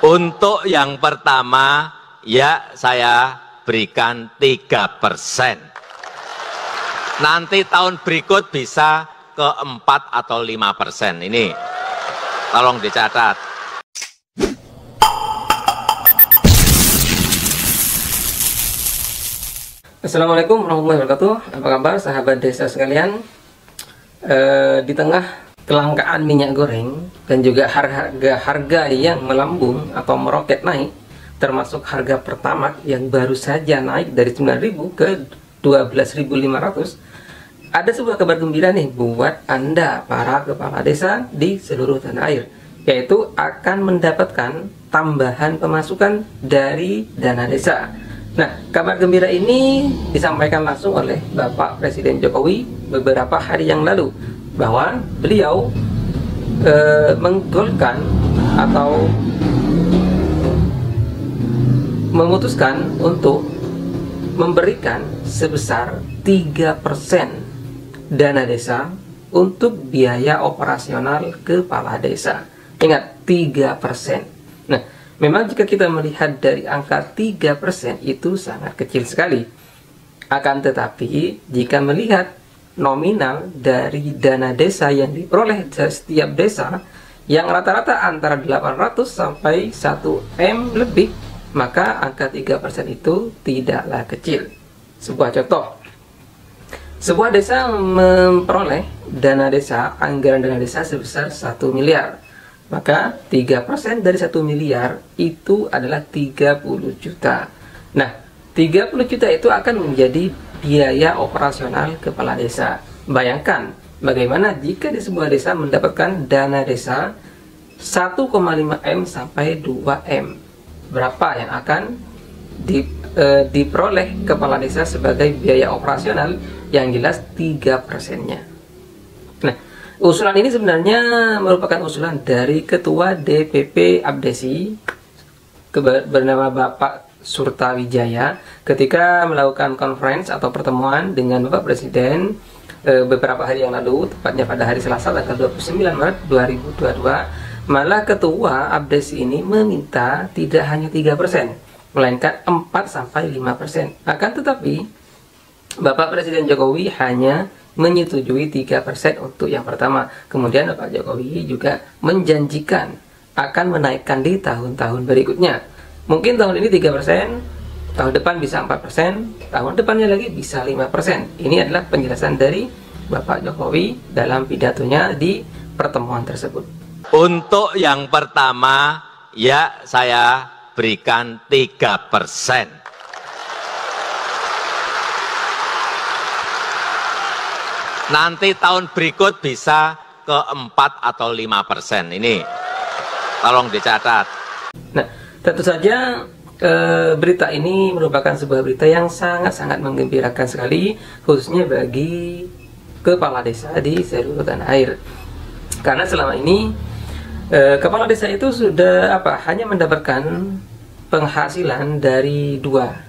Untuk yang pertama, ya saya berikan 3%. Nanti tahun berikut bisa ke 4 atau 5%. Ini tolong dicatat. Assalamualaikum warahmatullahi wabarakatuh. Apa kabar sahabat desa sekalian? Di tengah kelangkaan minyak goreng dan juga harga yang melambung atau meroket naik, termasuk harga Pertamax yang baru saja naik dari 9.000 ke 12.500, ada sebuah kabar gembira nih buat Anda para kepala desa di seluruh tanah air, yaitu akan mendapatkan tambahan pemasukan dari dana desa. Nah, kabar gembira ini disampaikan langsung oleh Bapak Presiden Jokowi beberapa hari yang lalu, bahwa beliau menggolkan atau memutuskan untuk memberikan sebesar 3% dana desa untuk biaya operasional kepala desa. Ingat, 3%. Nah, memang jika kita melihat dari angka 3% itu sangat kecil sekali. Akan tetapi, jika melihat nominal dari dana desa yang diperoleh setiap desa, yang rata-rata antara 800 sampai 1 M lebih, maka angka 3% itu tidaklah kecil. Sebuah contoh, sebuah desa memperoleh dana desa, anggaran dana desa sebesar 1 miliar. Maka 3% dari 1 miliar itu adalah 30 juta. Nah, 30 juta itu akan menjadi biaya operasional kepala desa. Bayangkan bagaimana jika di sebuah desa mendapatkan dana desa 1,5 M sampai 2 M. Berapa yang akan diperoleh kepala desa sebagai biaya operasional? Yang jelas 3%-nya. Nah, usulan ini sebenarnya merupakan usulan dari Ketua DPP Abdesi bernama Bapak Surtawijaya ketika melakukan conference atau pertemuan dengan Bapak Presiden beberapa hari yang lalu, tepatnya pada hari Selasa tanggal 29 Maret 2022. Malah Ketua Abdesi ini meminta tidak hanya 3%, melainkan 4-5%. Akan tetapi Bapak Presiden Jokowi hanya menyetujui 3% untuk yang pertama. Kemudian Bapak Jokowi juga menjanjikan akan menaikkan di tahun-tahun berikutnya. Mungkin tahun ini 3%, tahun depan bisa 4%, tahun depannya lagi bisa 5%. Ini adalah penjelasan dari Bapak Jokowi dalam pidatonya di pertemuan tersebut. Untuk yang pertama, ya saya berikan 3%. Nanti tahun berikut bisa ke 4 atau 5%. Ini tolong dicatat. Nah, tentu saja berita ini merupakan sebuah berita yang sangat-sangat menggembirakan sekali, khususnya bagi kepala desa di seluruh tanah air. Karena selama ini kepala desa itu sudah hanya mendapatkan penghasilan dari dua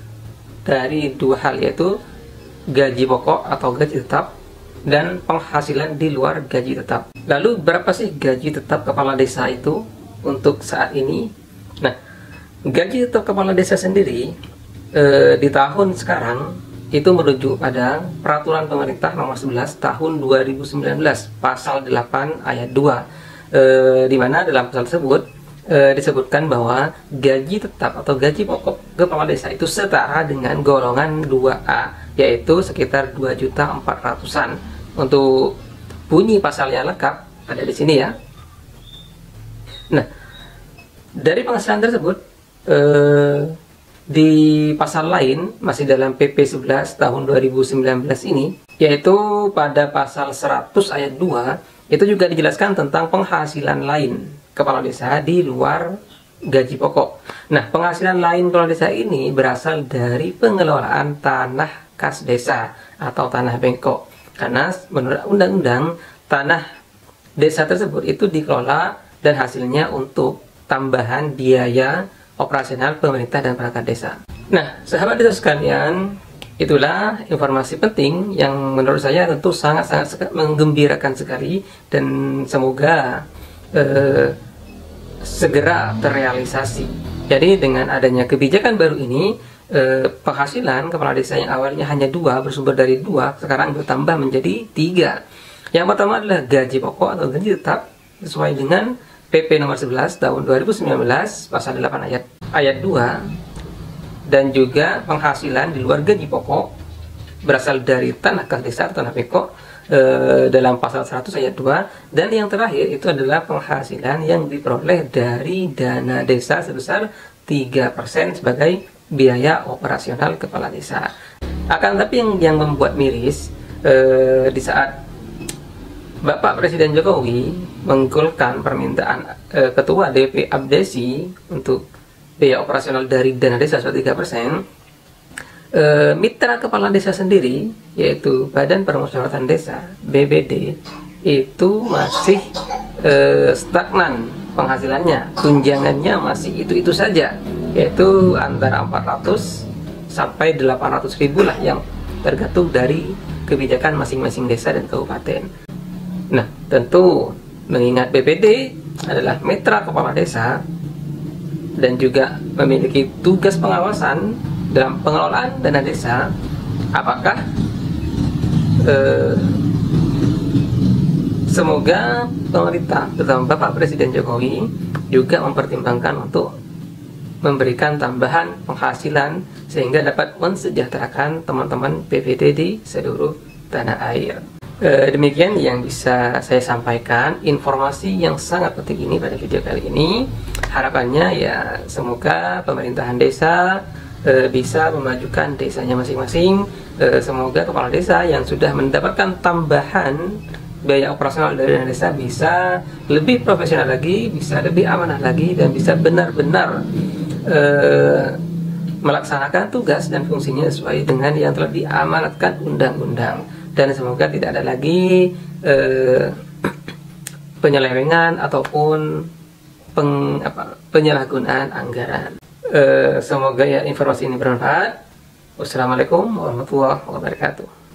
hal, yaitu gaji pokok atau gaji tetap dan penghasilan di luar gaji tetap. Lalu berapa sih gaji tetap kepala desa itu untuk saat ini? Nah, gaji tetap kepala desa sendiri di tahun sekarang itu merujuk pada Peraturan Pemerintah Nomor 11 Tahun 2019 Pasal 8 Ayat 2, di mana dalam pasal tersebut disebutkan bahwa gaji tetap atau gaji pokok kepala desa itu setara dengan golongan 2A, yaitu sekitar 2.400.000-an. Untuk bunyi pasalnya lengkap ada di sini ya. Nah, dari penghasilan tersebut di pasal lain masih dalam PP 11 tahun 2019 ini, yaitu pada pasal 100 ayat 2, itu juga dijelaskan tentang penghasilan lain kepala desa di luar gaji pokok. Nah, penghasilan lain kepala desa ini berasal dari pengelolaan tanah kas desa atau tanah bengkok. Karena menurut undang-undang, tanah desa tersebut itu dikelola dan hasilnya untuk tambahan biaya operasional pemerintah dan perangkat desa. Nah, sahabat desa sekalian, itulah informasi penting yang menurut saya tentu sangat-sangat menggembirakan sekali, dan semoga segera terrealisasi. Jadi dengan adanya kebijakan baru ini, penghasilan kepala desa yang awalnya hanya 2, bersumber dari 2, sekarang bertambah menjadi 3. Yang pertama adalah gaji pokok atau gaji tetap sesuai dengan PP nomor 11 tahun 2019 pasal 8 ayat 2, dan juga penghasilan di luar gaji pokok berasal dari tanah kas desa atau tanah pekok dalam pasal 100 ayat 2, dan yang terakhir itu adalah penghasilan yang diperoleh dari dana desa sebesar 3% sebagai biaya operasional kepala desa. Akan tapi yang membuat miris di saat Bapak Presiden Jokowi menggolkan permintaan Ketua DP Abdesi untuk biaya operasional dari dana desa 3%, mitra kepala desa sendiri, yaitu Badan Permusyawaratan Desa (BPD), itu masih stagnan penghasilannya, tunjangannya masih itu saja, yaitu antara 400 sampai 800 ribu lah, yang tergantung dari kebijakan masing-masing desa dan kabupaten. Nah, tentu mengingat BPD adalah mitra kepala desa dan juga memiliki tugas pengawasan dalam pengelolaan dana desa, apakah semoga pemerintah, terutama Bapak Presiden Jokowi, juga mempertimbangkan untuk memberikan tambahan penghasilan sehingga dapat mensejahterakan teman-teman BPD di seluruh tanah air. Demikian yang bisa saya sampaikan, informasi yang sangat penting ini pada video kali ini. Harapannya ya semoga pemerintahan desa bisa memajukan desanya masing-masing. Semoga kepala desa yang sudah mendapatkan tambahan biaya operasional dari dana desa bisa lebih profesional lagi, bisa lebih amanah lagi, dan bisa benar-benar melaksanakan tugas dan fungsinya sesuai dengan yang telah diamanatkan undang-undang. Dan semoga tidak ada lagi penyelewengan ataupun penyalahgunaan anggaran. Semoga ya informasi ini bermanfaat. Wassalamualaikum warahmatullahi wabarakatuh.